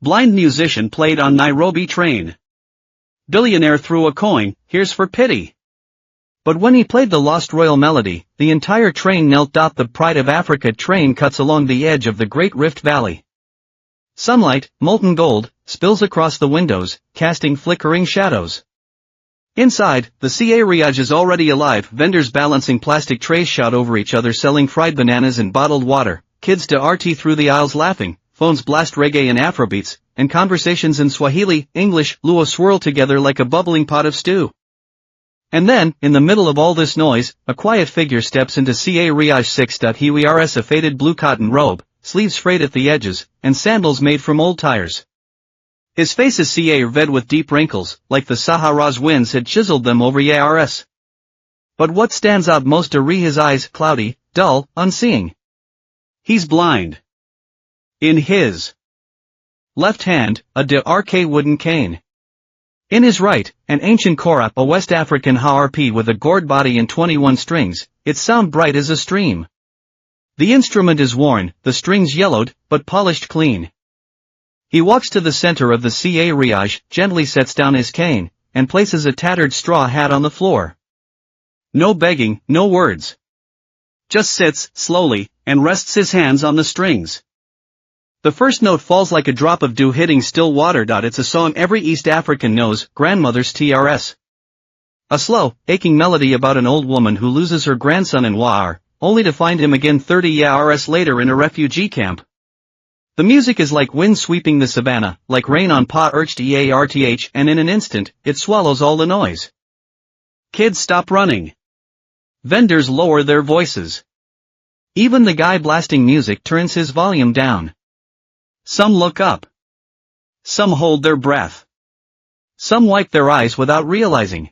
Blind musician played on Nairobi train. Billionaire threw a coin, here's for pity. But when he played the lost royal melody, the entire train knelt. The Pride of Africa train cuts along the edge of the Great Rift Valley. Sunlight, molten gold, spills across the windows, casting flickering shadows. Inside, the Riage is already alive. Vendors balancing plastic trays shout over each other, selling fried bananas and bottled water. Kids to RT through the aisles laughing. Phones blast reggae and Afrobeats, and conversations in Swahili, English, Luo swirl together like a bubbling pot of stew. And then, in the middle of all this noise, a quiet figure steps into Riage 6. He wears a faded blue cotton robe, sleeves frayed at the edges, and sandals made from old tires. His face is red with deep wrinkles, like the Sahara's winds had chiseled them over Yars. But what stands out most are his eyes, cloudy, dull, unseeing. He's blind. In his left hand, a d'Arc wooden cane. In his right, an ancient kora, a West African harp with a gourd body and 21 strings, its sound bright as a stream. The instrument is worn, the strings yellowed, but polished clean. He walks to the center of the Riage, gently sets down his cane, and places a tattered straw hat on the floor. No begging, no words. Just sits, slowly, and rests his hands on the strings. The first note falls like a drop of dew hitting still water. It's a song every East African knows, grandmother's TRS. A slow, aching melody about an old woman who loses her grandson in War, only to find him again 30 years later in a refugee camp. The music is like wind sweeping the savannah, like rain on parched earth, and in an instant, it swallows all the noise. Kids stop running. Vendors lower their voices. Even the guy blasting music turns his volume down. Some look up. Some hold their breath. Some wipe their eyes without realizing.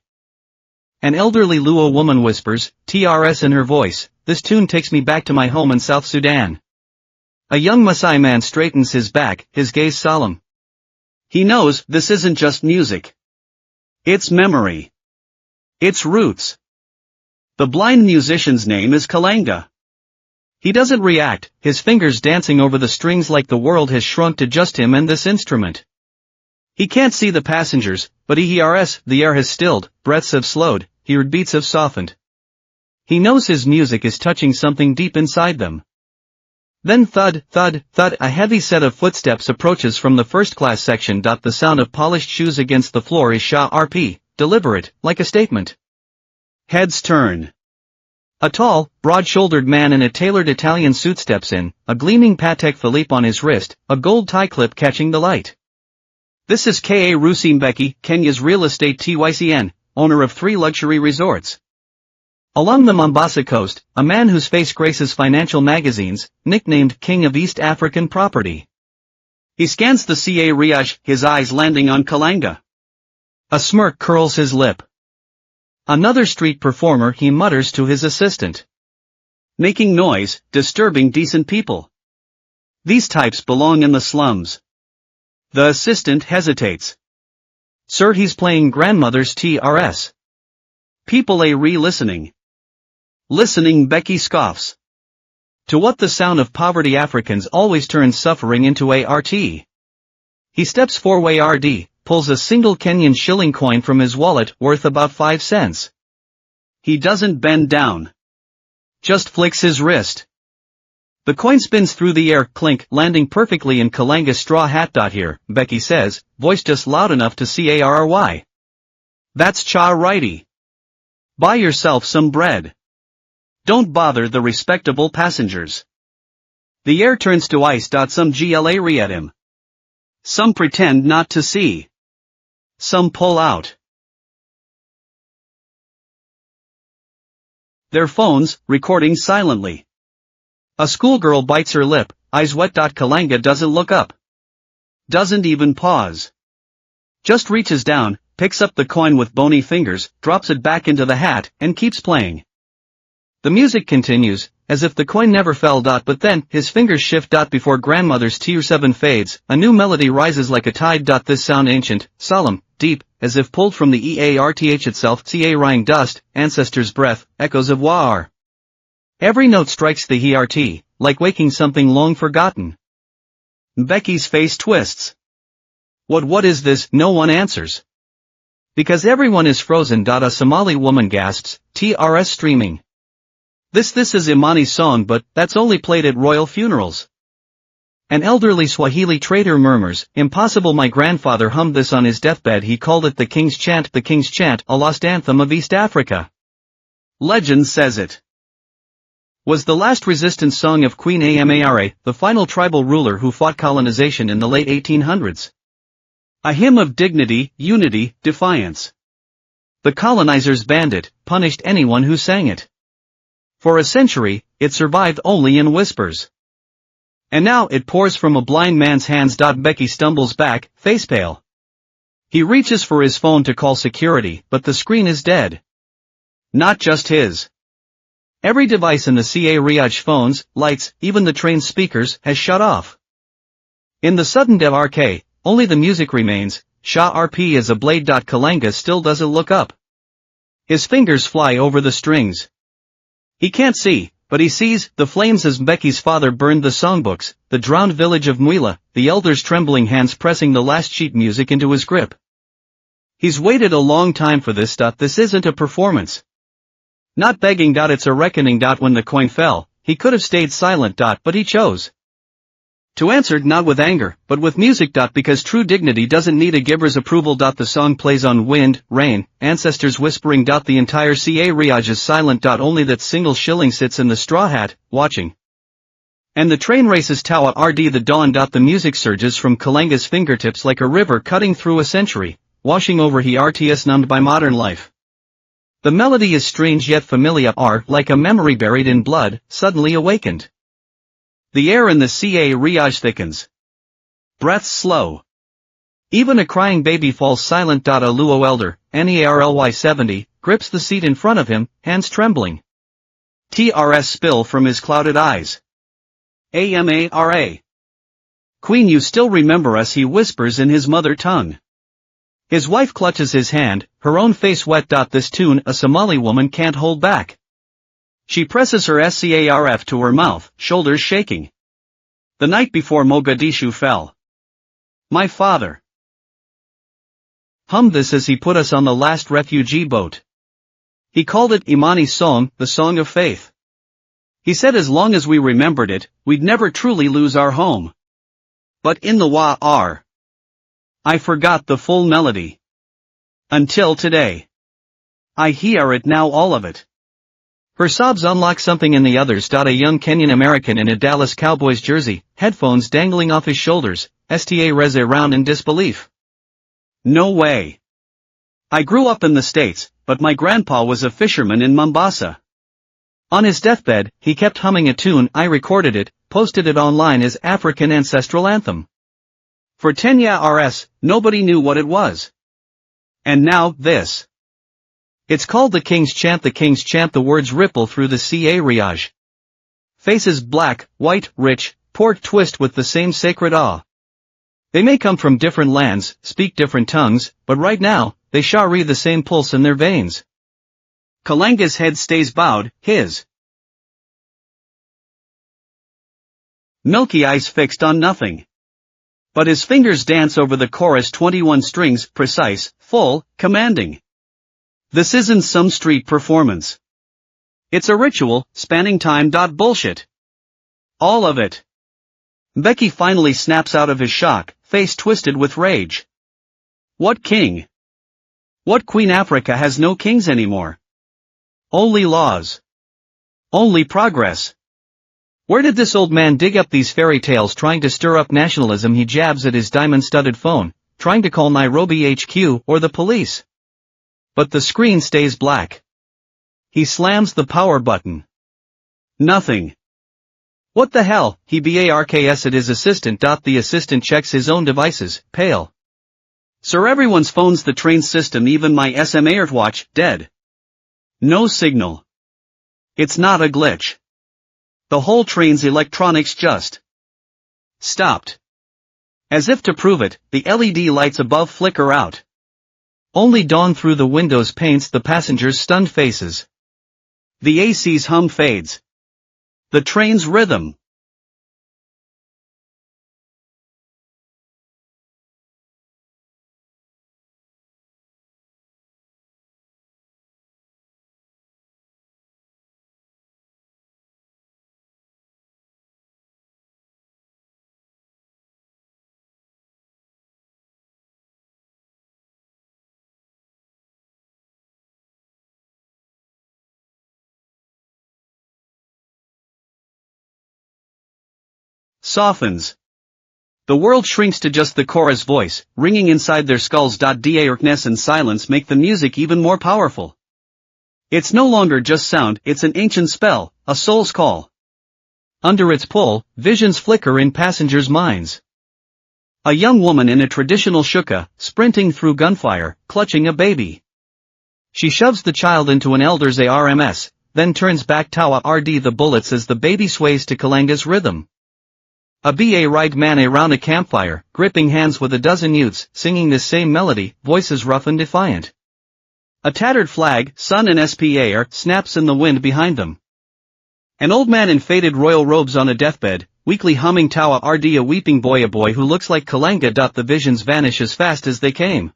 An elderly Luo woman whispers, TRS in her voice, "This tune takes me back to my home in South Sudan." A young Maasai man straightens his back, his gaze solemn. He knows this isn't just music. It's memory. It's roots. The blind musician's name is Kalanga. He doesn't react, his fingers dancing over the strings like the world has shrunk to just him and this instrument. He can't see the passengers, but he hears, the air has stilled, breaths have slowed, heartbeats have softened. He knows his music is touching something deep inside them. Then thud, thud, thud, a heavy set of footsteps approaches from the first-class section. The sound of polished shoes against the floor is sharp, deliberate, like a statement. Heads turn. A tall, broad-shouldered man in a tailored Italian suit steps in, a gleaming Patek Philippe on his wrist, a gold tie clip catching the light. This is K.A. Rusimbeki, Kenya's real estate tycoon, owner of 3 luxury resorts. Along the Mombasa coast, a man whose face graces financial magazines, nicknamed King of East African Property. He scans the Riage, his eyes landing on Kalanga. A smirk curls his lip. Another street performer, he mutters to his assistant. Making noise, disturbing decent people. These types belong in the slums. The assistant hesitates. Sir, he's playing grandmother's TRS. People are listening. Listening, Becky scoffs. To what the sound of poverty Africans always turns suffering into ART. He steps forward, pulls a single Kenyan shilling coin from his wallet worth about 5 cents. He doesn't bend down. Just flicks his wrist. The coin spins through the air, clink, landing perfectly in Kalanga's straw hat. Here, Becky says, voice just loud enough to CARY. That's cha righty. Buy yourself some bread. Don't bother the respectable passengers. The air turns to ice. Some glare at him. Some pretend not to see. Some pull out their phones, recording silently. A schoolgirl bites her lip, eyes wet. Kalanga doesn't look up. Doesn't even pause. Just reaches down, picks up the coin with bony fingers, drops it back into the hat, and keeps playing. The music continues, as if the coin never fell. But then, his fingers shift. Before grandmother's TR7 fades, a new melody rises like a tide. This sound ancient, solemn, deep, as if pulled from the EARTH itself. Caring dust, ancestors' breath, echoes of War. Every note strikes the heart, like waking something long forgotten. Becky's face twists. What is this? No one answers. Because everyone is frozen. A Somali woman gasps, TRS streaming. This is Imani's song, but that's only played at royal funerals. An elderly Swahili trader murmurs, impossible. My grandfather hummed this on his deathbed. He called it the King's Chant, a lost anthem of East Africa. Legend says it was the last resistance song of Queen Amara, the final tribal ruler who fought colonization in the late 1800s. A hymn of dignity, unity, defiance. The colonizers banned it, punished anyone who sang it. For a century, it survived only in whispers. And now it pours from a blind man's hands. Becky stumbles back, face pale. He reaches for his phone to call security, but the screen is dead. Not just his. Every device in the CA Riyadh phones, lights, even the train speakers, has shut off. In the sudden debarque, only the music remains. Shah RP is a blade. Kalanga still doesn't look up. His fingers fly over the strings. He can't see, but he sees the flames as Becky's father burned the songbooks, the drowned village of Mwila, the elder's trembling hands pressing the last sheet music into his grip. He's waited a long time for this. This isn't a performance. Not begging. It's a reckoning. When the coin fell, he could have stayed silent. But he chose to answer, not with anger, but with music. Because true dignity doesn't need a giver's approval. The song plays on wind, rain, ancestors whispering. The entire CA Riyadh is silent. Only that single shilling sits in the straw hat, watching. And the train races toward the dawn. The music surges from Kalanga's fingertips like a river cutting through a century, washing over Herts numbed by modern life. The melody is strange yet familiar, like a memory buried in blood, suddenly awakened. The air in the CA Riyadh thickens. Breaths slow. Even a crying baby falls silent. A Luo elder, NERLY 70, grips the seat in front of him, hands trembling. TRS spill from his clouded eyes. AMARA. Queen, you still remember us, he whispers in his mother tongue. His wife clutches his hand, her own face wet. This tune a Somali woman can't hold back. She presses her scarf to her mouth, shoulders shaking. The night before Mogadishu fell. My father hummed this as he put us on the last refugee boat. He called it Imani's song, the song of faith. He said as long as we remembered it, we'd never truly lose our home. But in the war, I forgot the full melody. Until today. I hear it now, all of it. Her sobs unlock something in the others. A young Kenyan American in a Dallas Cowboys jersey, headphones dangling off his shoulders, sta res around in disbelief. No way. I grew up in the States, but my grandpa was a fisherman in Mombasa. On his deathbed, he kept humming a tune. I recorded it, posted it online as African ancestral anthem. For 10 years, nobody knew what it was. And now, this. It's called the King's Chant. The words ripple through the CA Riyadh. Faces black, white, rich, poured twist with the same sacred awe. They may come from different lands, speak different tongues, but right now, they share the same pulse in their veins. Kalanga's head stays bowed, his milky eyes fixed on nothing. But his fingers dance over the chorus, 21 strings, precise, full, commanding. This isn't some street performance. It's a ritual, spanning time. Bullshit. All of it. Becky finally snaps out of his shock, face twisted with rage. What king? What queen? Africa has no kings anymore. Only laws. Only progress. Where did this old man dig up these fairy tales trying to stir up nationalism? He jabs at his diamond-studded phone, trying to call Nairobi HQ or the police. But the screen stays black. He slams the power button. Nothing. What the hell? He barks at his assistant. The assistant checks his own devices, pale. Sir, everyone's phone's the train system, even my smartwatch, dead. No signal. It's not a glitch. The whole train's electronics just stopped. As if to prove it, the LED lights above flicker out. Only dawn through the windows paints the passengers' stunned faces. The AC's hum fades. The train's rhythm softens. The world shrinks to just the chorus voice, ringing inside their skulls. Darkness and silence make the music even more powerful. It's no longer just sound, it's an ancient spell, a soul's call. Under its pull, visions flicker in passengers' minds. A young woman in a traditional shukka, sprinting through gunfire, clutching a baby. She shoves the child into an elder's arms, then turns back toward the bullets as the baby sways to Kalanga's rhythm. A ba-ride man around a campfire, gripping hands with a dozen youths, singing this same melody, voices rough and defiant. A tattered flag, sun and spar, snaps in the wind behind them. An old man in faded royal robes on a deathbed, weakly humming toward a weeping boy, a boy who looks like Kalanga. The visions vanish as fast as they came.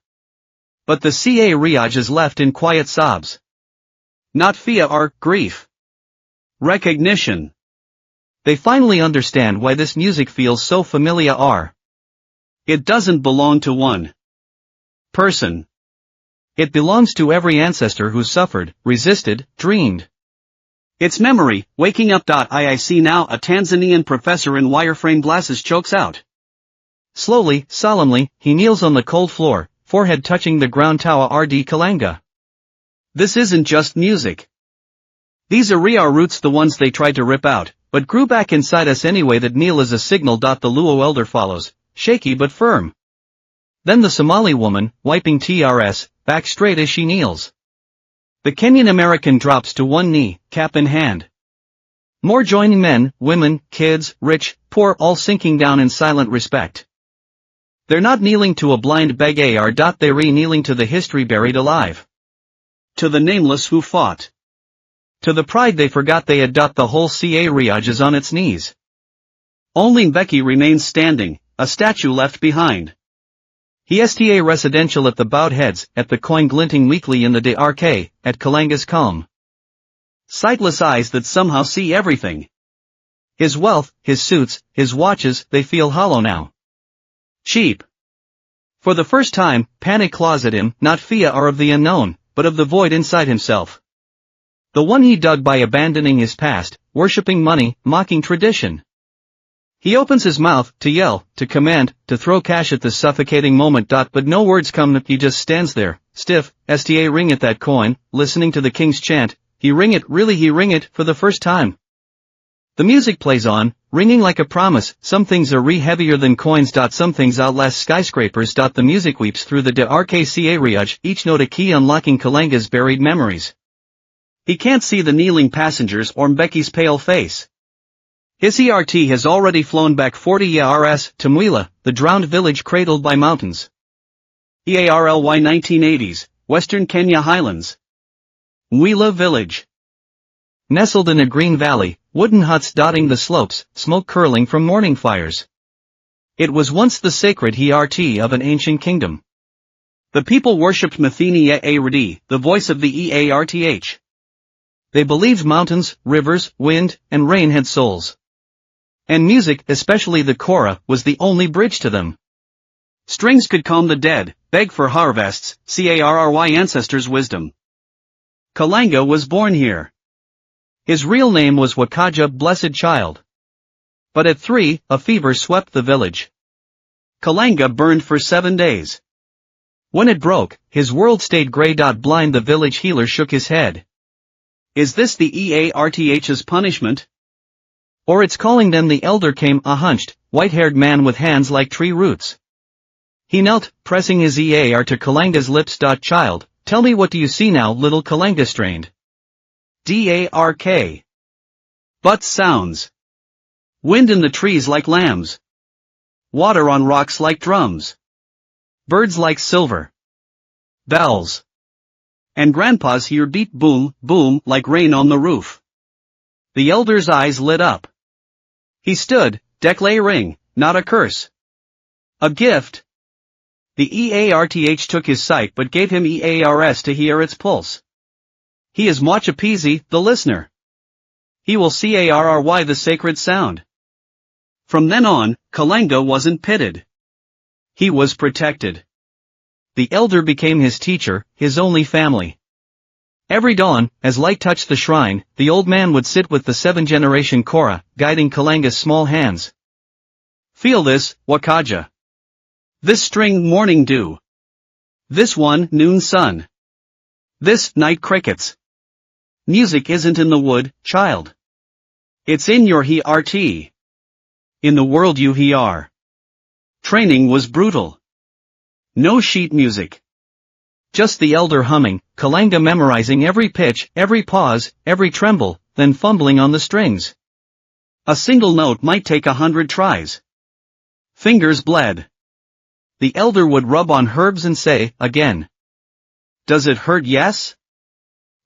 But the Riyaj is left in quiet sobs. Not fear or grief. Recognition. They finally understand why this music feels so familiar. It doesn't belong to one person. It belongs to every ancestor who suffered, resisted, dreamed. It's memory, waking up. I see now, a Tanzanian professor in wireframe glasses chokes out. Slowly, solemnly, he kneels on the cold floor, forehead touching the ground. toward Kalanga. This isn't just music. These are our roots, the ones they tried to rip out, but grew back inside us anyway. That kneel is a signal. The Luo elder follows, shaky but firm. Then the Somali woman, wiping tears, back straight as she kneels. The Kenyan American drops to one knee, cap in hand. More joining, men, women, kids, rich, poor, all sinking down in silent respect. They're not kneeling to a blind beg. They're kneeling to the history buried alive. To the nameless who fought. To the pride they forgot they had. The whole Riyaj is on its knees. Only Mbeki remains standing, a statue left behind. He sta residential at the bowed heads, at the coin glinting weakly in the DRK, at Kalanga's calm. Sightless eyes that somehow see everything. His wealth, his suits, his watches, they feel hollow now. Cheap. For the first time, panic claws at him, not fear or of the unknown, but of the void inside himself. The one he dug by abandoning his past, worshipping money, mocking tradition. He opens his mouth, to yell, to command, to throw cash at this suffocating moment. But no words come. He just stands there, stiff, sta ring at that coin, listening to the king's chant. He ring it, really he ring it, for the first time. The music plays on, ringing like a promise. Some things are heavier than coins. Some things outlast skyscrapers. The music weeps through the DRKCA Riyaj, each note a key unlocking Kalanga's buried memories. He can't see the kneeling passengers or Mbeki's pale face. His ERT has already flown back 40 years to Mwila, the drowned village cradled by mountains. EARLY 1980s, Western Kenya Highlands. Mwila Village. Nestled in a green valley, wooden huts dotting the slopes, smoke curling from morning fires. It was once the sacred ERT of an ancient kingdom. The people worshipped Mathini Ardi, the voice of the EARTH. They believed mountains, rivers, wind, and rain had souls. And music, especially the kora, was the only bridge to them. Strings could calm the dead, beg for harvests, CARRY ancestors' wisdom. Kalanga was born here. His real name was Wakaja, blessed child. But at 3, a fever swept the village. Kalanga burned for 7 days. When it broke, his world stayed grey. Blind, the village healer shook his head. Is this the EARTH's punishment? Or it's calling them? The elder came, a hunched, white-haired man with hands like tree roots. He knelt, pressing his EAR to Kalanga's lips. Child, tell me, what do you see now? Little Kalanga strained. DARK. But sounds. Wind in the trees like lambs. Water on rocks like drums. Birds like silver. Bells. And grandpa's ear beat boom, boom, like rain on the roof. The elder's eyes lit up. He stood, declaring, not a curse. A gift. The EARTH took his sight but gave him EARS to hear its pulse. He is Mwachapisi, the listener. He will CARRY the sacred sound. From then on, Kalanga wasn't pitted. He was protected. The elder became his teacher, his only family. Every dawn, as light touched the shrine, the old man would sit with the 7th-generation Kora, guiding Kalanga's small hands. Feel this, Wakaja. This string morning dew. This one noon sun. This night crickets. Music isn't in the wood, child. It's in your heart. In the world you are. Training was brutal. No sheet music. Just the elder humming, Kalanga memorizing every pitch, every pause, every tremble, then fumbling on the strings. A single note might take 100 tries. Fingers bled. The elder would rub on herbs and say, again. Does it hurt? Yes?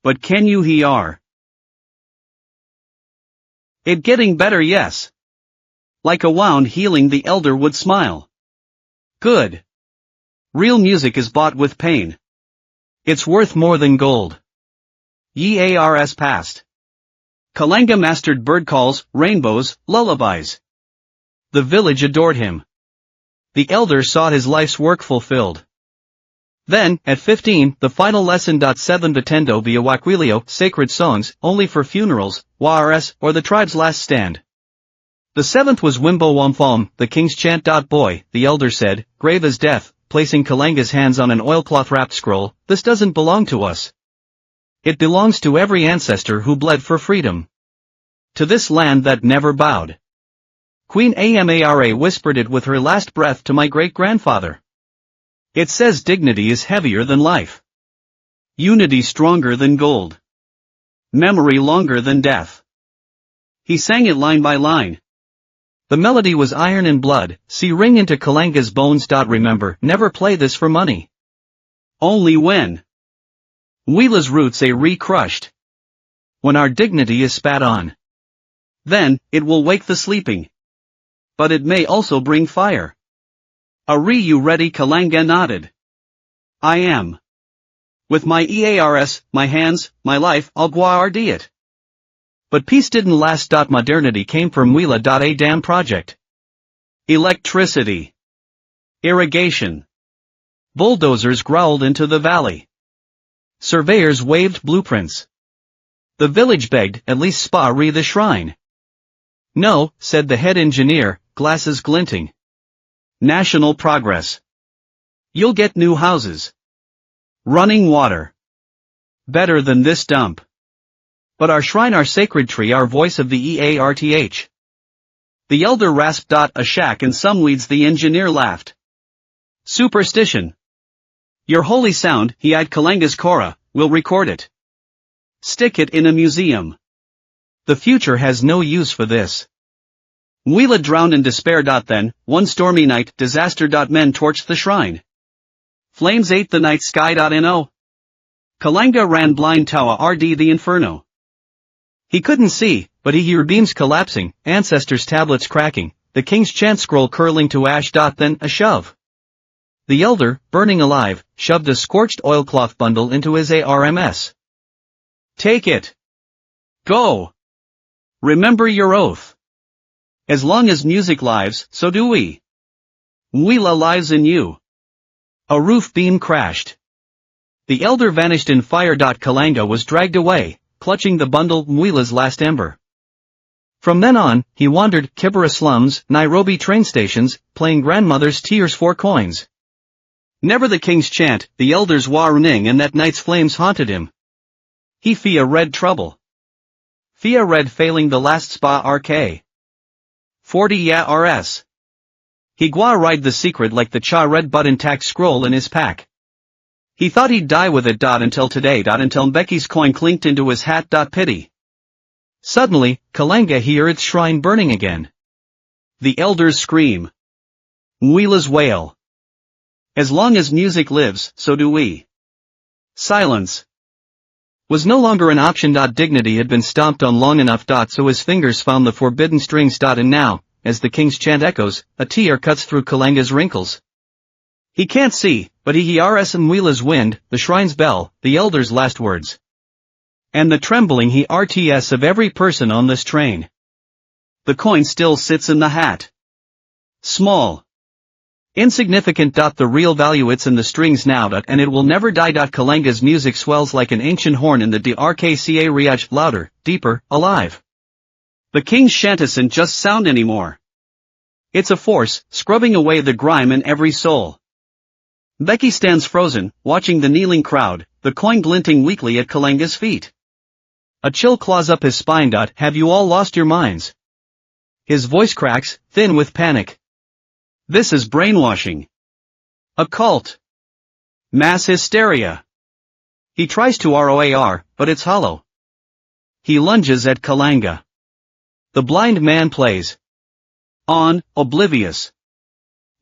But can you hear? It getting better? Yes. Like a wound healing, the elder would smile. Good. Real music is bought with pain. It's worth more than gold. Years passed. Kalanga mastered bird calls, rainbows, lullabies. The village adored him. The elder saw his life's work fulfilled. Then, at 15, the final lesson. 7 Batendo via Wakwilio, sacred songs, only for funerals, Wars, or the tribe's last stand. The 7th was Wimbo Wamfalm, the king's chant. Boy, the elder said, grave as death, placing Kalanga's hands on an oilcloth-wrapped scroll, this doesn't belong to us. It belongs to every ancestor who bled for freedom. To this land that never bowed. Queen Amara whispered it with her last breath to my great-grandfather. It says dignity is heavier than life. Unity stronger than gold. Memory longer than death. He sang it line by line. The melody was iron and blood, see ring into Kalanga's bones. Remember, never play this for money. Only when Wila's roots are re-crushed. When our dignity is spat on. Then, it will wake the sleeping. But it may also bring fire. Are you ready? Kalanga nodded. I am. With my EARS, my hands, my life, I'll guarantee it. But peace didn't last. Modernity came from Wila. A dam project. Electricity. Irrigation. Bulldozers growled into the valley. Surveyors waved blueprints. The village begged, at least spare the shrine. No, said the head engineer, glasses glinting. National progress. You'll get new houses. Running water. Better than this dump. But our shrine, our sacred tree, our voice of the EARTH. The elder rasped. A shack and some weeds. The engineer laughed. Superstition. Your holy sound, he eyed Kalanga's Kora, will record it. Stick it in a museum. The future has no use for this. Wila drowned in despair. Then, one stormy night, disaster. Men torched the shrine. Flames ate the night sky. No. Kalanga ran blind. Tawa RD the inferno. He couldn't see, but he heard beams collapsing, ancestors' tablets cracking, the king's chant scroll curling to ash. Then, a shove. The elder, burning alive, shoved a scorched oilcloth bundle into his ARMS. Take it. Go. Remember your oath. As long as music lives, so do we. Wila lives in you. A roof beam crashed. The elder vanished in fire. Kalanga was dragged away, clutching the bundle, Mwila's last ember. From then on, he wandered Kibera slums, Nairobi train stations, playing grandmother's tears for coins. Never the king's chant, the elder's warning, and that night's flames haunted him. He Fia read trouble. Fia read failing the last spa RK. 40 RS. He gua ride the secret like the cha red button tax scroll in his pack. He thought he'd die with it. Until today. Until Becky's coin clinked into his hat. Pity. Suddenly, Kalanga hear its shrine burning again. The elders scream. Mwila's wail. As long as music lives, so do we. Silence was no longer an option. Dignity had been stomped on long enough. So his fingers found the forbidden strings. And now, as the king's chant echoes, a tear cuts through Kalanga's wrinkles. He can't see, but he hears Mwila's wind, the shrine's bell, the elder's last words. And the trembling hearts of every person on this train. The coin still sits in the hat. Small. Insignificant. The real value it's in the strings now. And it will never die. Kalanga's music swells like an ancient horn in the DRKCA Riaj, louder, deeper, alive. The king's chant isn't just sound anymore. It's a force, scrubbing away the grime in every soul. Becky stands frozen, watching the kneeling crowd, the coin glinting weakly at Kalenga's feet. A chill claws up his spine. Have you all lost your minds? His voice cracks, thin with panic. This is brainwashing. A cult. Mass hysteria. He tries to roar, but it's hollow. He lunges at Kalanga. The blind man plays on, oblivious.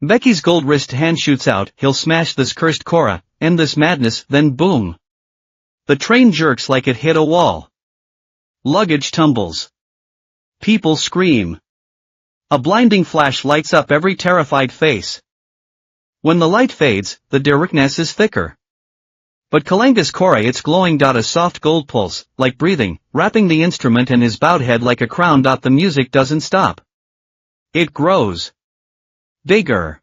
Becky's gold wrist hand shoots out. He'll smash this cursed Cora, end this madness. Then boom. The train jerks like it hit a wall. Luggage tumbles. People scream. A blinding flash lights up every terrified face. When the light fades, the darkness is thicker. But Kalanga's Cora, it's glowing. A soft gold pulse, like breathing, wrapping the instrument and his bowed head like a crown. The music doesn't stop. It grows. Bigger.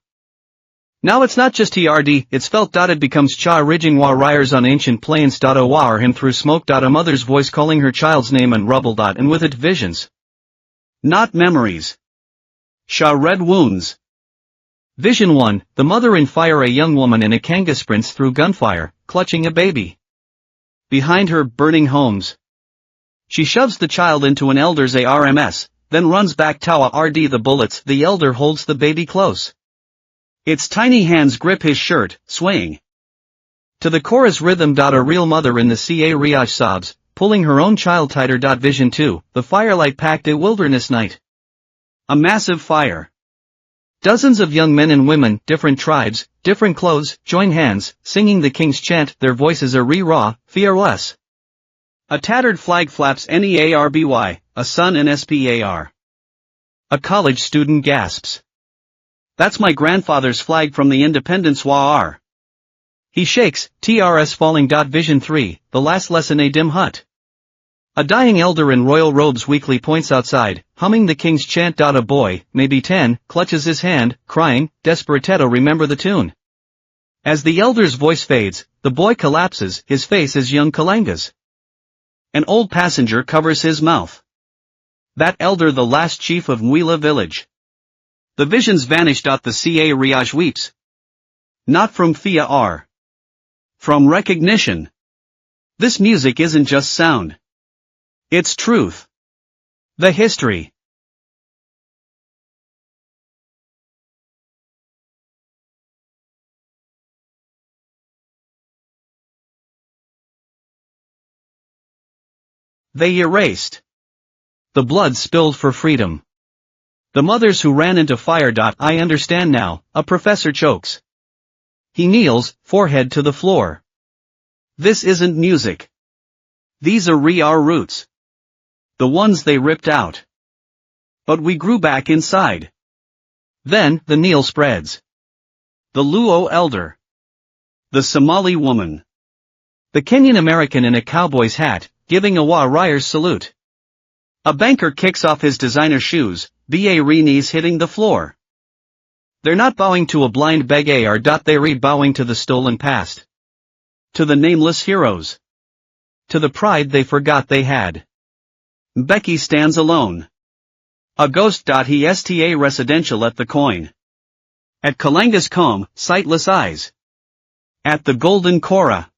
Now it's not just TRD, it's felt. It becomes cha ridging warriors on ancient plains. War him through smoke. A mother's voice calling her child's name and rubble. And with it visions. Not memories. Sha red wounds. Vision 1, the mother in fire. A young woman in a kanga sprints through gunfire, clutching a baby. Behind her, burning homes. She shoves the child into an elder's ARMS, then runs back. Tawa RD the bullets. The elder holds the baby close. Its tiny hands grip his shirt, swaying. To the chorus rhythm. A real mother in the CA Riaj sobs, pulling her own child tighter. Vision 2, the firelight packed a wilderness night. A massive fire. Dozens of young men and women, different tribes, different clothes, join hands, singing the king's chant. Their voices are raw, fearless. A tattered flag flaps. NEARBY, a son and SPAR. A college student gasps. That's my grandfather's flag from the Independence War. He shakes, TRS falling. Vision 3, the last lesson. A dim hut. A dying elder in royal robes weakly points outside, humming the king's chant. A boy, maybe 10, clutches his hand, crying, Desperatito, remember the tune. As the elder's voice fades, the boy collapses. His face is young Kalanga's. An old passenger covers his mouth. That elder, the last chief of Mwila village. The visions vanish. The CA Riaj weeps. Not from fear. From recognition. This music isn't just sound. It's truth. The history. They erased. The blood spilled for freedom. The mothers who ran into fire. I understand now, a professor chokes. He kneels, forehead to the floor. This isn't music. These are our roots. The ones they ripped out. But we grew back inside. Then, the kneel spreads. The Luo elder. The Somali woman. The Kenyan American in a cowboy's hat, giving a warrior's salute. A banker kicks off his designer shoes, BA knees hitting the floor. They're not bowing to a blind beggar. They're bowing to the stolen past. To the nameless heroes. To the pride they forgot they had. Becky stands alone. A ghost. He sta residential at the coin. At Kalanga's comb, sightless eyes. At the golden Cora.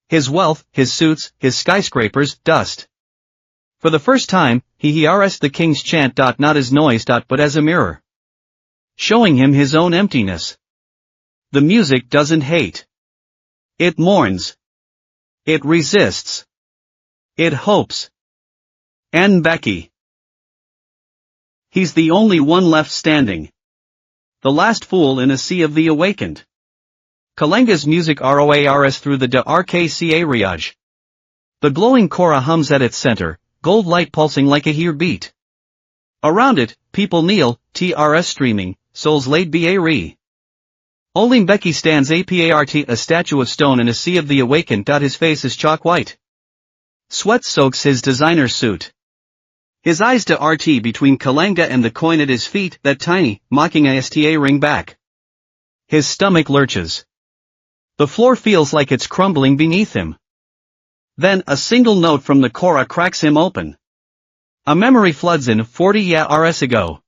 His wealth, his suits, his skyscrapers, dust. For the first time, he hears the king's chant. Not as noise. But as a mirror. Showing him his own emptiness. The music doesn't hate. It mourns. It resists. It hopes. And Becky. He's the only one left standing. The last fool in a sea of the awakened. Kalanga's music roars through the RKCA Riaj. The glowing Cora hums at its center, gold light pulsing like a heartbeat. Around it, people kneel, TRS streaming, souls laid ba. Only Becky stands apart, a statue of stone in a sea of the awakened. His face is chalk white. Sweat soaks his designer suit. His eyes to RT between Kalanga and the coin at his feet, that tiny, mocking ASTA ring back. His stomach lurches. The floor feels like it's crumbling beneath him. Then, a single note from the Cora cracks him open. A memory floods in. 40 years ago.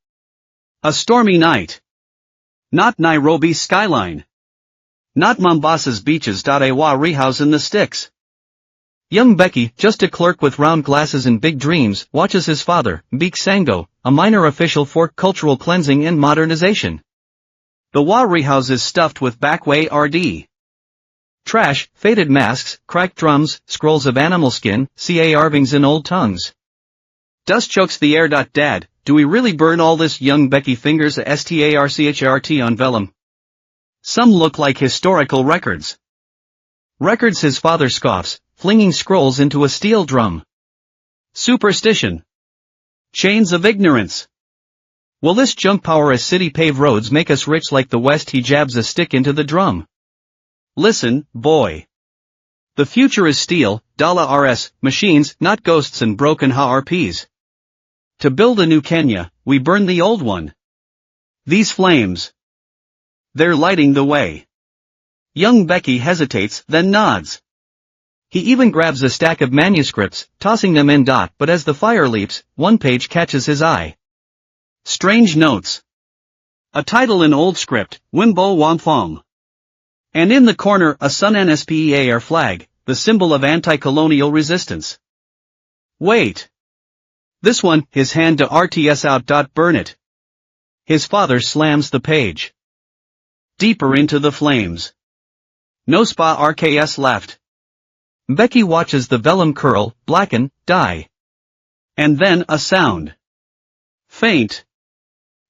A stormy night. Not Nairobi's skyline. Not Mombasa's beaches. A rehouse in the sticks. Young Becky, just a clerk with round glasses and big dreams, watches his father, Beek Sango, a minor official for cultural cleansing and modernization. The rehouse is stuffed with backway RD. Trash, faded masks, cracked drums, scrolls of animal skin, carvings in old tongues. Dust chokes the air. Dad, do we really burn all this? Young Becky fingers a starchart on vellum. Some look like historical records. Records his father scoffs, flinging scrolls into a steel drum. Superstition. Chains of ignorance. Will this junk power as city pave roads make us rich like the West? He jabs a stick into the drum. Listen, boy. The future is steel, $RS, machines, not ghosts and broken HRPs. To build a new Kenya, we burn the old one. These flames. They're lighting the way. Young Becky hesitates, then nods. He even grabs a stack of manuscripts, tossing them in. But as the fire leaps, one page catches his eye. Strange notes. A title in old script, Wimbo Wamfong. And in the corner a Sun NSPEAR flag, the symbol of anti-colonial resistance. Wait. This one, his hand to RTS out. Burn it. His father slams the page. Deeper into the flames. No spa RKS left. Becky watches the vellum curl, blacken, die. And then a sound. Faint.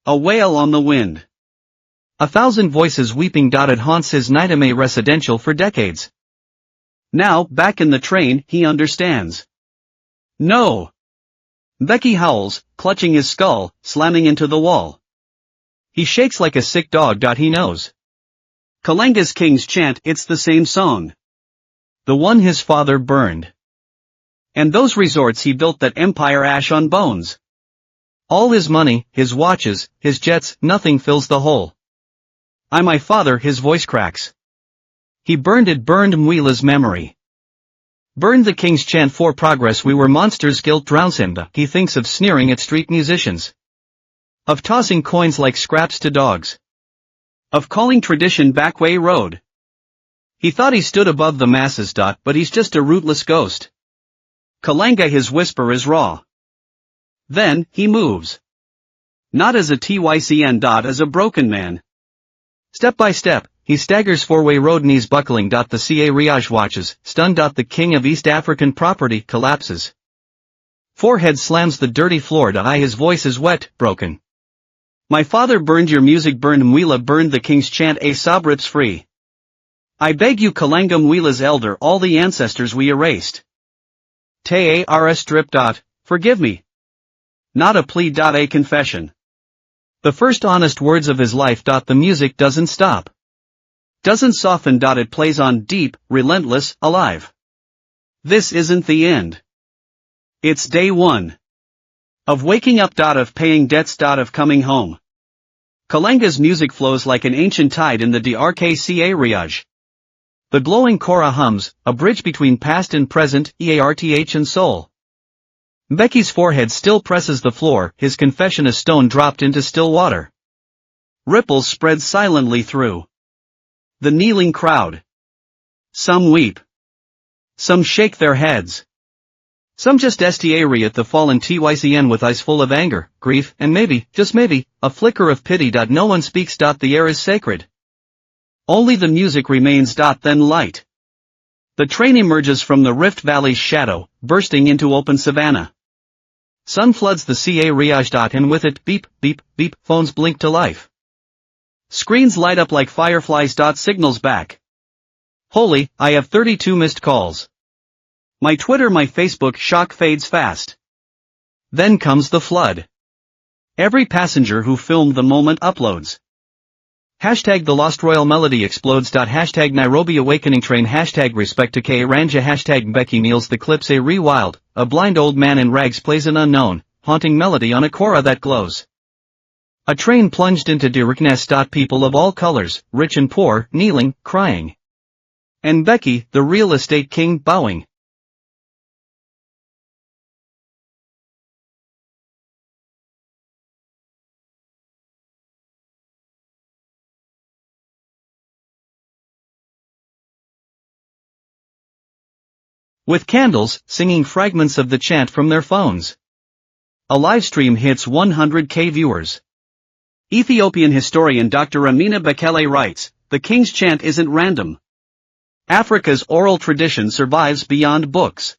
A wail on the wind. 1,000 voices weeping. It haunts his Nairobi residential for decades. Now, back in the train, he understands. No. Becky howls, clutching his skull, slamming into the wall. He shakes like a sick dog. He knows. Kalenga's King's Chant, it's the same song. The one his father burned. And those resorts he built, that empire, ash on bones. All his money, his watches, his jets, nothing fills the whole. My father, his voice cracks. He burned Mwila's memory. Burned the King's Chant for progress. We were monsters. Guilt drowns him. He thinks of sneering at street musicians. Of tossing coins like scraps to dogs. Of calling tradition backway road. He thought he stood above the masses. But he's just a rootless ghost. Kalenga, his whisper is raw. Then, he moves. Not as a TYCN. As a broken man. Step by step, he staggers four-way road, knees buckling. The CA Riaj watches, stunned. The king of East African property collapses. Forehead slams the dirty floor. His voice is wet, broken. My father burned your music, burned Mwila, burned the King's Chant. Sab rips free. I beg you, Kalenga, Mwila's elder, all the ancestors we erased. Te Ars strip. Forgive me. Not a plea. A confession. The first honest words of his life. The music doesn't stop. Doesn't soften. It plays on, deep, relentless, alive. This isn't the end. It's day one. Of waking up. Of paying debts. Of coming home. Kalenga's music flows like an ancient tide in the DRKCA Riaj. The glowing kora hums, a bridge between past and present, EARTH and soul. Becky's forehead still presses the floor, his confession a stone dropped into still water. Ripples spread silently through the kneeling crowd. Some weep. Some shake their heads. Some just stare at the fallen TYCN with eyes full of anger, grief, and maybe, just maybe, a flicker of pity. No one speaks. The air is sacred. Only the music remains. Then light. The train emerges from the Rift Valley's shadow, bursting into open savanna. Sun floods the CA Riaj. And with it, beep, beep, beep, phones blink to life. Screens light up like fireflies. Signals back. Holy, I have 32 missed calls. My Twitter, my Facebook, shock fades fast. Then comes the flood. Every passenger who filmed the moment uploads. Hashtag the Lost Royal Melody explodes. Hashtag Nairobi Awakening Train. Hashtag Respect to K. Ranja. Hashtag Becky kneels. The clips a rewild. A blind old man in rags plays an unknown, haunting melody on a kora that glows. A train plunged into darkness. People of all colors, rich and poor, kneeling, crying. And Becky, the real estate king, bowing. with candles singing fragments of the chant from their phones. A livestream hits 100K viewers. Ethiopian historian Dr. Amina Bekele writes, "The King's chant isn't random. Africa's oral tradition survives beyond books.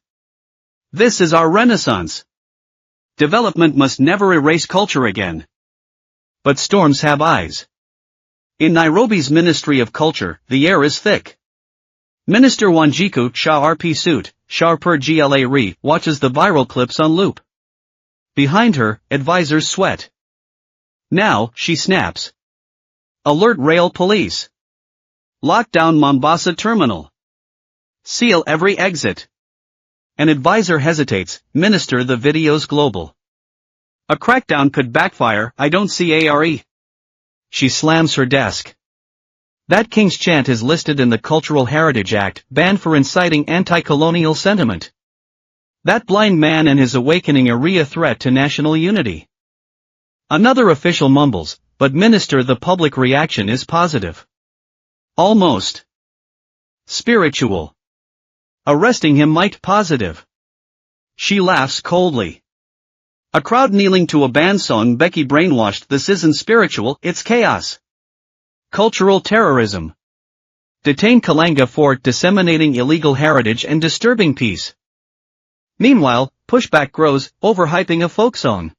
This is our renaissance. Development must never erase culture again. But storms have eyes." In Nairobi's Ministry of Culture, the air is thick. Minister Wanjiku Shah-RP Suit, Shah-Per Gla watches the viral clips on loop. Behind her, advisors sweat. Now, she snaps. Alert rail police. Lock down Mombasa terminal. Seal every exit. An advisor hesitates, "Minister, the video's global. A crackdown could backfire, I don't see ARE." She slams her desk. That King's chant is listed in the Cultural Heritage Act, banned for inciting anti-colonial sentiment. That blind man and his awakening are a threat to national unity. Another official mumbles, "But Minister, the public reaction is positive. Almost spiritual. Arresting him might positive." She laughs coldly. A crowd kneeling to a band song. Becky brainwashed, "This isn't spiritual, it's chaos. Cultural terrorism. Detain Kalanga for disseminating illegal heritage and disturbing peace." Meanwhile, pushback grows, overhyping a folk song.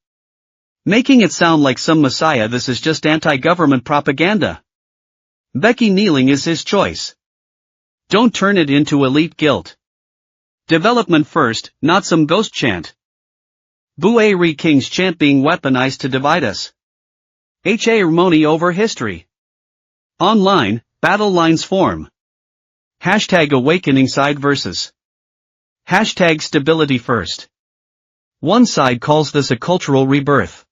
Making it sound like some messiah. This is just anti-government propaganda. Becky kneeling is his choice. Don't turn it into elite guilt. Development first, not some ghost chant. Buere King's chant being weaponized to divide us. Harmony over history. Online, battle lines form. Hashtag awakening side versus. Hashtag stability first. One side calls this a cultural rebirth.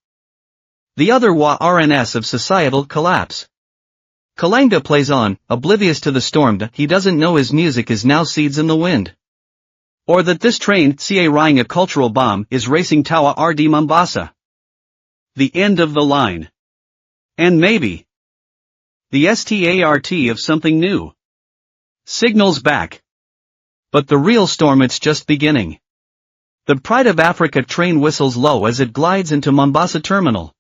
The other warns of societal collapse. Kalanga plays on, oblivious to the storm that he doesn't know his music is now seeds in the wind. Or that this train, carrying a cultural bomb, is racing Tawa RD Mombasa. The end of the line. And maybe the start of something new. Signals back. But the real storm, it's just beginning. The Pride of Africa train whistles low as it glides into Mombasa terminal.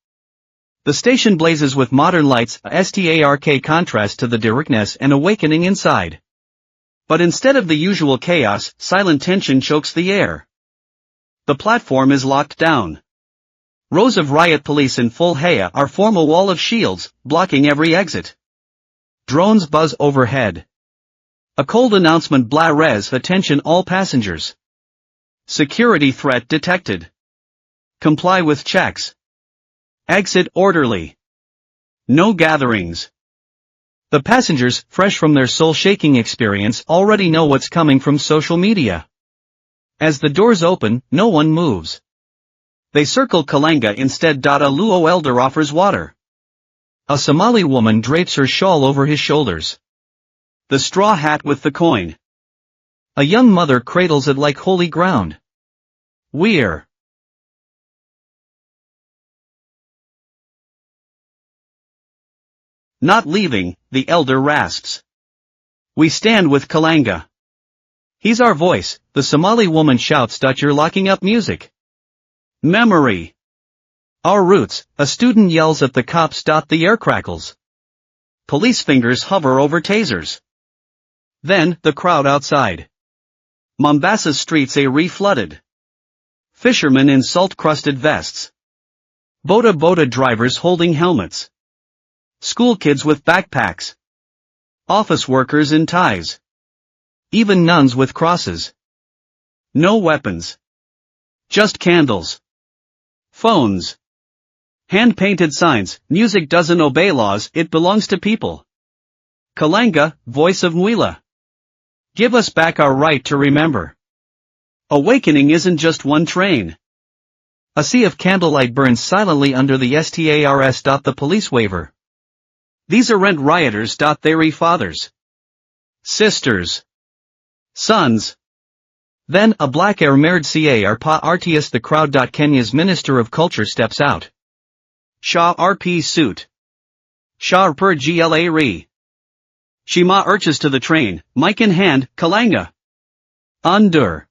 The station blazes with modern lights, a stark contrast to the darkness and awakening inside. But instead of the usual chaos, silent tension chokes the air. The platform is locked down. Rows of riot police in full haya are form a wall of shields, blocking every exit. Drones buzz overhead. A cold announcement blares, "Attention all passengers. Security threat detected. Comply with checks. Exit orderly. No gatherings." The passengers, fresh from their soul-shaking experience, already know what's coming from social media. As the doors open, no one moves. They circle Kalanga instead. A Luo elder offers water. A Somali woman drapes her shawl over his shoulders. The straw hat with the coin. A young mother cradles it like holy ground. We're not leaving, the elder rasps. We stand with Kalanga. He's our voice, the Somali woman shouts. You're locking up music. Memory. Our roots, a student yells at the cops. The air crackles. Police fingers hover over tasers. Then, the crowd outside. Mombasa's streets are re-flooded. Fishermen in salt-crusted vests. Boda drivers holding helmets. School kids with backpacks. Office workers in ties. Even nuns with crosses. No weapons. Just candles. Phones. Hand-painted signs. Music doesn't obey laws, it belongs to people. Kalanga, voice of Mwila. Give us back our right to remember. Awakening isn't just one train. A sea of candlelight burns silently under the stars. The police waver. These aren't rioters. They're fathers. Sisters. Sons. Then, a black armored car RTS. The crowd. Kenya's Minister of Culture steps out. Shah-RP Suit. Shah-Per Gla. Shima urges to the train, mic in hand. Kalanga. Under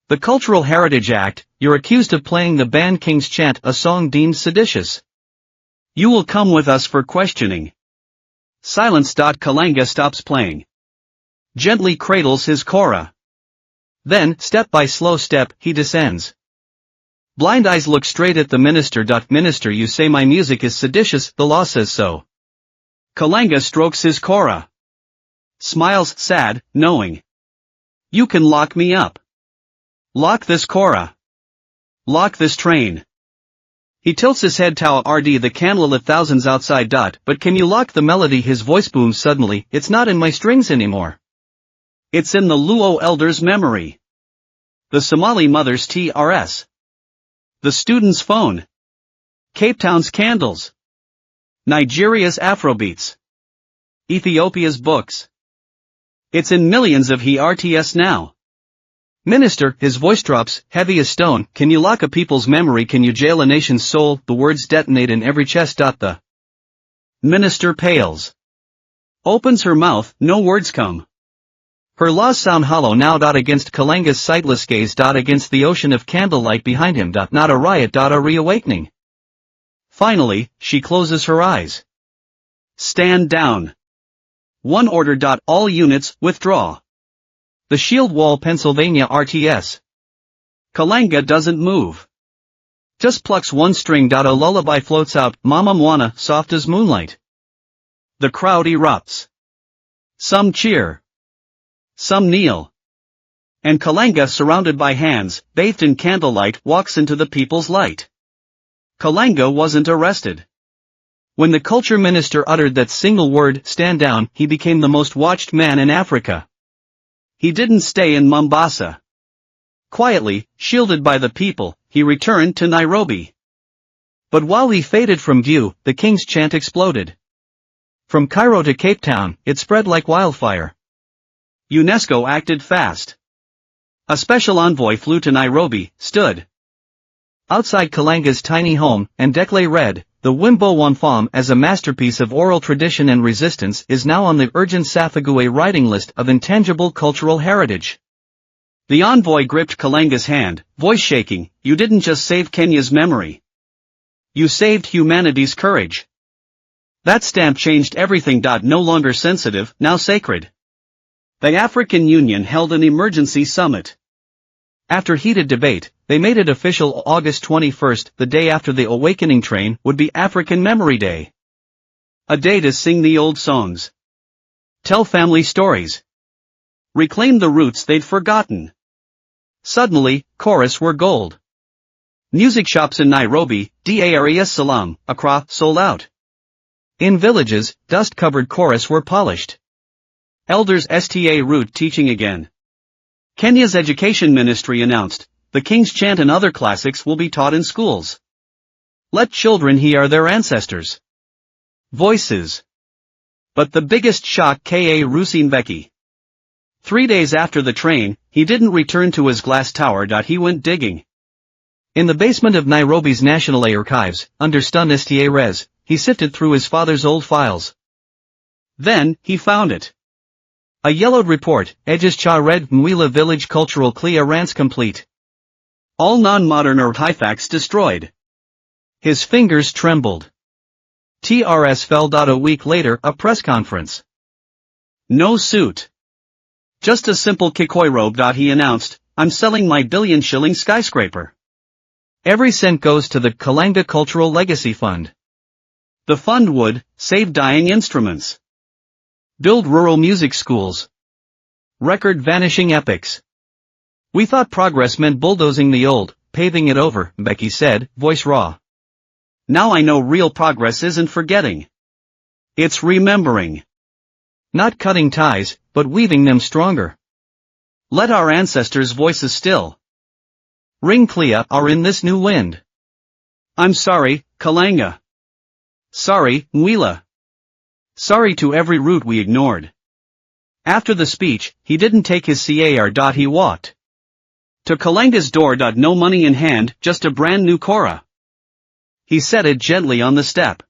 the Cultural Heritage Act, you're accused of playing the band King's Chant, a song deemed seditious. You will come with us for questioning. Silence. Kalanga stops playing. Gently cradles his kora. Then, step by slow step, he descends. Blind eyes look straight at the minister. Minister, you say my music is seditious, the law says so. Kalanga strokes his kora. Smiles, sad, knowing. You can lock me up. Lock this kora. Lock this train. He tilts his head. Tawa rd the candle lit thousands outside. But can you lock the melody? His voice booms suddenly. It's not in my strings anymore. It's in the Luo elder's memory. The Somali mother's TRS. The student's phone. Cape Town's candles. Nigeria's Afrobeats. Ethiopia's books. It's in millions of HRTS now. Minister, his voice drops, heavy as stone. Can you lock a people's memory? Can you jail a nation's soul? The words detonate in every chest. The minister pales. Opens her mouth, no words come. Her laws sound hollow now. Against Kalanga's sightless gaze. Against the ocean of candlelight behind him. Not a riot. A reawakening. Finally, she closes her eyes. Stand down. One order. All units, withdraw. The Shield Wall, Pennsylvania RTS. Kalanga doesn't move. Just plucks one string. A lullaby floats out, Mama Mwana, soft as moonlight. The crowd erupts. Some cheer. Some kneel. And Kalanga, surrounded by hands, bathed in candlelight, walks into the people's light. Kalanga wasn't arrested. When the culture minister uttered that single word, stand down, he became the most watched man in Africa. He didn't stay in Mombasa. Quietly, shielded by the people, he returned to Nairobi. But while he faded from view, the King's Chant exploded. From Cairo to Cape Town, it spread like wildfire. UNESCO acted fast. A special envoy flew to Nairobi, stood outside Kalanga's tiny home, and Dekle read, the Wimbo Wamfam as a masterpiece of oral tradition and resistance is now on the Urgent Safague writing list of intangible cultural heritage. The envoy gripped Kalanga's hand, voice shaking, you didn't just save Kenya's memory. You saved humanity's courage. That stamp changed everything. No longer sensitive, now sacred. The African Union held an emergency summit. After heated debate, they made it official. August 21st, the day after the awakening train, would be African Memory Day. A day to sing the old songs. Tell family stories. Reclaim the roots they'd forgotten. Suddenly, chorus were gold. Music shops in Nairobi, Dar es Salaam, Accra, sold out. In villages, dust-covered chorus were polished. Elders sta root teaching again. Kenya's Education Ministry announced, the King's Chant and other classics will be taught in schools. Let children hear their ancestors' voices. But the biggest shock Ka Rusinbeki. 3 days after the train, he didn't return to his glass tower. He went digging. In the basement of Nairobi's National Archives, under Stun Sta Res, he sifted through his father's old files. Then, he found it. A yellowed report, Edges Cha Red Mwila Village Cultural Clearance complete. All non-modern artifacts destroyed. His fingers trembled. TRS fell. A week later, a press conference. No suit. Just a simple kikoi robe. He announced, I'm selling my billion-shilling skyscraper. Every cent goes to the Kalanga Cultural Legacy Fund. The fund would save dying instruments. Build rural music schools. Record vanishing epics. We thought progress meant bulldozing the old, paving it over, Becky said, voice raw. Now I know real progress isn't forgetting. It's remembering. Not cutting ties, but weaving them stronger. Let our ancestors' voices still ring clear are in this new wind. I'm sorry, Kalanga. Sorry, Mwila. Sorry to every root we ignored. After the speech, he didn't take his car. He walked to Kalanga's door. No money in hand, just a brand new kora. He set it gently on the step.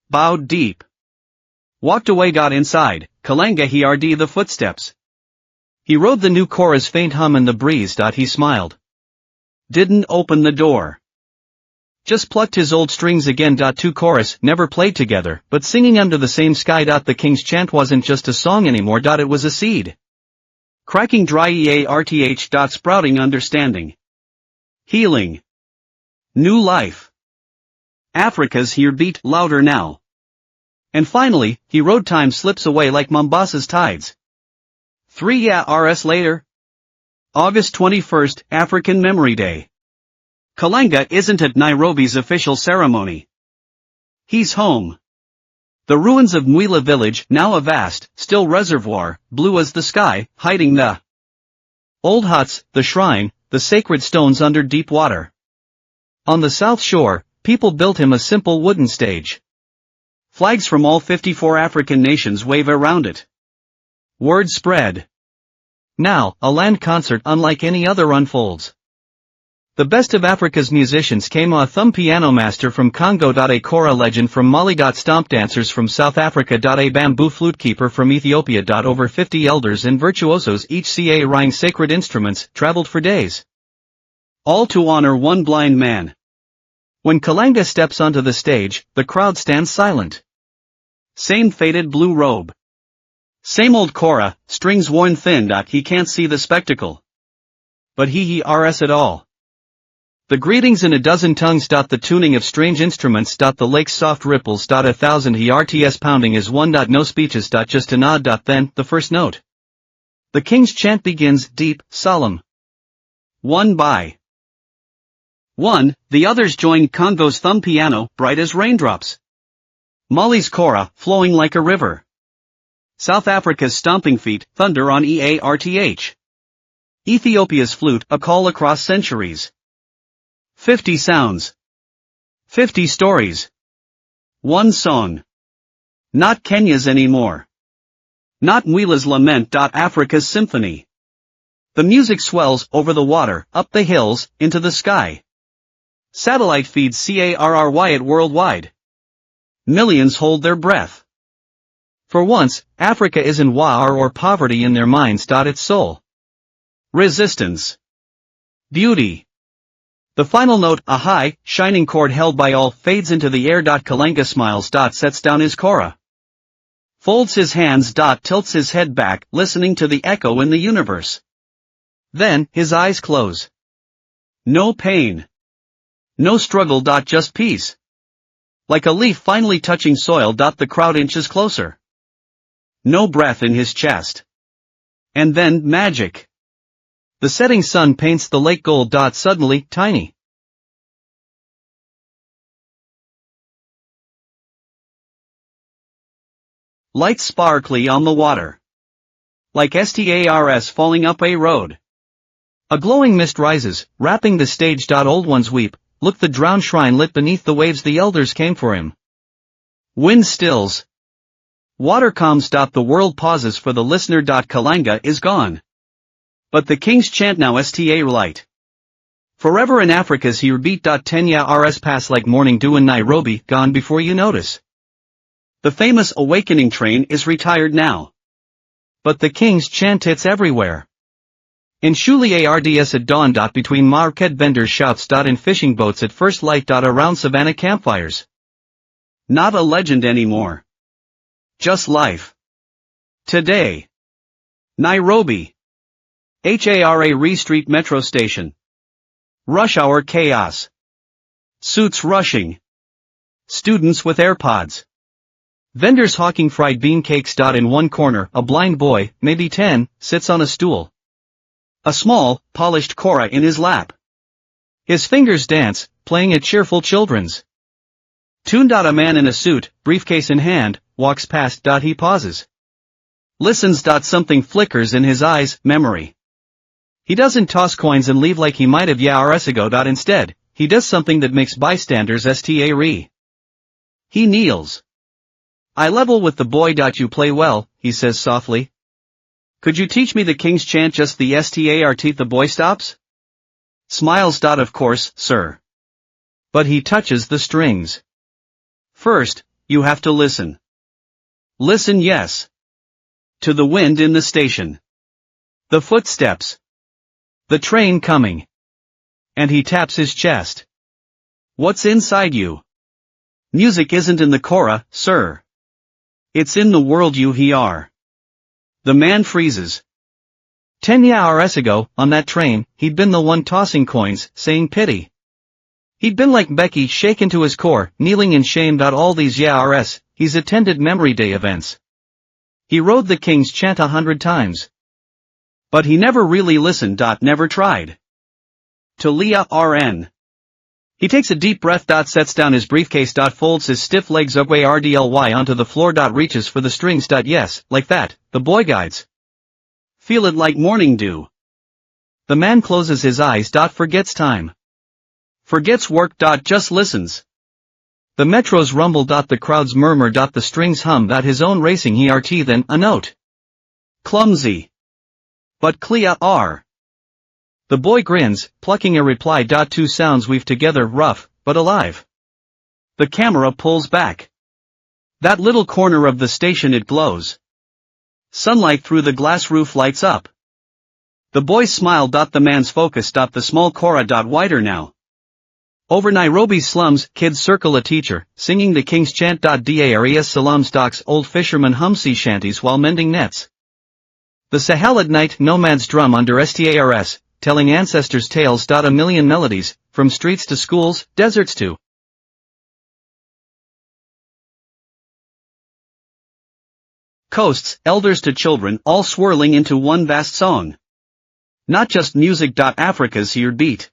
Bowed deep. Walked away. Inside, Kalanga heard the footsteps. He rode the new chorus faint hum in the breeze. He smiled. Didn't open the door. Just plucked his old strings again. Two chorus never played together, but singing under the same sky. The King's chant wasn't just a song anymore. It was a seed. Cracking dry earth. Sprouting understanding. Healing. New life. Africa's heartbeat louder now. And finally, he rode. Time slips away like Mombasa's tides. 3 years later. August 21st, African Memory Day. Kalenga isn't at Nairobi's official ceremony. He's home. The ruins of Mwila village, now a vast, still reservoir, blue as the sky, hiding the old huts, the shrine, the sacred stones under deep water. On the south shore, people built him a simple wooden stage. Flags from all 54 African nations wave around it. Word spread. Now, a land concert unlike any other unfolds. The best of Africa's musicians came. A thumb piano master from Congo. A kora legend from Mali. Stomp dancers from South Africa. A bamboo flute keeper from Ethiopia. Over 50 elders and virtuosos, each carrying sacred instruments, traveled for days. All to honor one blind man. When Kalenga steps onto the stage, the crowd stands silent. Same faded blue robe. Same old kora, strings worn thin. He can't see the spectacle. But he hears it all. The greetings in a dozen tongues. The tuning of strange instruments. The lake's soft ripples. 1,000 hertz pounding as one. No speeches. Just a nod. Then, the first note. The King's chant begins, deep, solemn. One by one, the others join. Congo's thumb piano, bright as raindrops. Mali's kora, flowing like a river. South Africa's stomping feet, thunder on earth. Ethiopia's flute, a call across centuries. 50 sounds. 50 stories. One song. Not Kenya's anymore. Not Mwila's lament. Africa's symphony. The music swells over the water, up the hills, into the sky. Satellite feeds carry it worldwide. Millions hold their breath. For once, Africa isn't war or poverty in their minds. It's soul. Resistance. Beauty. The final note, a high, shining chord held by all, fades into the air. Kalenga smiles. Sets down his kora. Folds his hands. Tilts his head back, listening to the echo in the universe. Then, his eyes close. No pain. No struggle. Just peace. Like a leaf finally touching soil. The crowd inches closer. No breath in his chest. And then, magic. The setting sun paints the lake gold. Suddenly, tiny. Lights sparkly on the water. Like stars falling up a road. A glowing mist rises, wrapping the stage. Old ones weep, look, the drowned shrine lit beneath the waves. The elders came for him. Wind stills. Water calms. The world pauses for the listener. Kalenga is gone. But the King's chant now sta light. Forever in Africa's heartbeat. 10 years pass like morning dew in Nairobi, gone before you notice. The famous awakening train is retired now. But the King's chant hits everywhere. In Shuli ards at dawn. Between market vendors' shouts. In fishing boats at first light. Around savannah campfires. Not a legend anymore. Just life. Today. Nairobi. HARA Street Metro Station. Rush hour chaos. Suits rushing. Students with AirPods. Vendors hawking fried bean cakes. In one corner, a blind boy, maybe 10, sits on a stool. A small, polished kora in his lap. His fingers dance, playing a cheerful children's tune. A man in a suit, briefcase in hand, walks past. He pauses. Listens. Something flickers in his eyes, memory. He doesn't toss coins and leave like he might have years ago. Instead, he does something that makes bystanders stare. He kneels. I level with the boy. You play well, he says softly. Could you teach me the King's chant? Just the start. The boy stops. Smiles. Of course, sir. But he touches the strings. First, you have to listen. Listen, yes. To the wind in the station. The footsteps. The train coming. And he taps his chest. What's inside you? Music isn't in the kora, sir. It's in the world you he are. The man freezes. 10 years ago, on that train, he'd been the one tossing coins, saying pity. He'd been like Becky, shaken to his core, kneeling in shame. All these years, he's attended Memory Day events. He rode the King's chant 100 times. But he never really listened. Never tried. To Leah RN. He takes a deep breath. Sets down his briefcase. Folds his stiff legs away RDLY onto the floor. Reaches for the strings. Yes, like that, the boy guides. Feel it like morning dew. The man closes his eyes. Forgets time. Forgets work. Just listens. The metros rumble. The crowds murmur. The strings hum. His own racing heart. Then a note. Clumsy. But clear. The boy grins, plucking a reply. Two sounds weave together, rough, but alive. The camera pulls back. That little corner of the station, it glows. Sunlight through the glass roof lights up. The boys smile. The man's focus. The small kora. Wider now. Over Nairobi's slums, kids circle a teacher, singing the King's chant. Dares salam stocks. Old fishermen hum sea shanties while mending nets. The Sahel at night, nomads drum under stars, telling ancestors' tales. A million melodies, from streets to schools, deserts to coasts, elders to children, all swirling into one vast song. Not just music. Africa's here beat.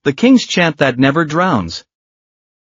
The King's chant that never drowns.